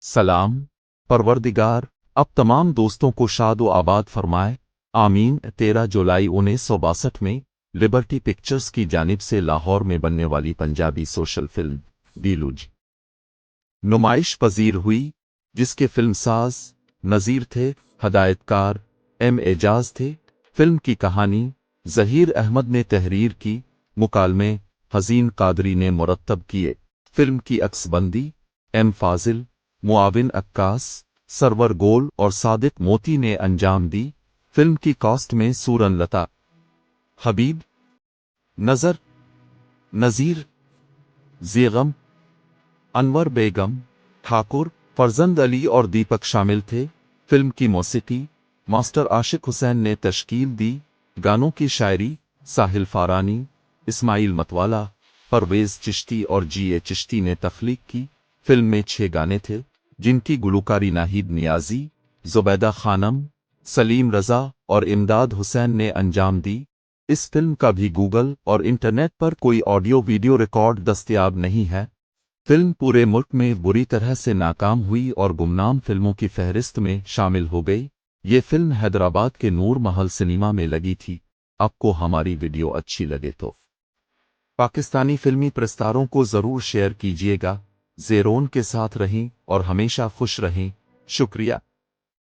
सलाम परवरदिगार अब तमाम दोस्तों को शाद व आबाद फरमाए आमीन। 13 जुलाई 1962 में लिबर्टी पिक्चर्स की जानिब से लाहौर में बनने वाली पंजाबी सोशल फिल्म दिलूज नुमाइश पजीर हुई, जिसके फिल्मसाज नज़ीर थे, हदायतकार एजाज थे। फिल्म की कहानी ज़हीर अहमद ने तहरीर की, मुकालमे हसीन कादरी ने मुरत्तब किए। फिल्म की अक्सबंदी फाजिल, मुआविन अक्कास, सरवर गोल और सादिक मोती ने अंजाम दी। फिल्म की कास्ट में सूरन लता, हबीब, नज़र, नज़ीर, ज़ेगम, अनवर बेगम, ठाकुर, फरजंद अली और दीपक शामिल थे। फिल्म की मौसीकी मास्टर आशिक हुसैन ने तश्कील दी। गानों की शायरी साहिल फारानी, इस्माइल मतवाला, परवेज़ चिश्ती और जी चिश्ती ने तख्लीक की। फिल्म में 6 गाने थे, जिनकी गुलूकारी नाहिद नियाजी, जुबैदा खानम, सलीम रज़ा और इमदाद हुसैन ने अंजाम दी। इस फिल्म का भी गूगल और इंटरनेट पर कोई ऑडियो वीडियो रिकॉर्ड दस्तयाब नहीं है। फिल्म पूरे मुल्क में बुरी तरह से नाकाम हुई और गुमनाम फिल्मों की फहरिस्त में शामिल हो गई। ये फिल्म हैदराबाद के नूर महल सिनेमा में लगी थी। आपको हमारी वीडियो अच्छी लगे तो पाकिस्तानी फिल्मी प्रस्तारों को ज़रूर शेयर कीजिएगा। ज़ेरोन के साथ रहें और हमेशा खुश रहें। शुक्रिया।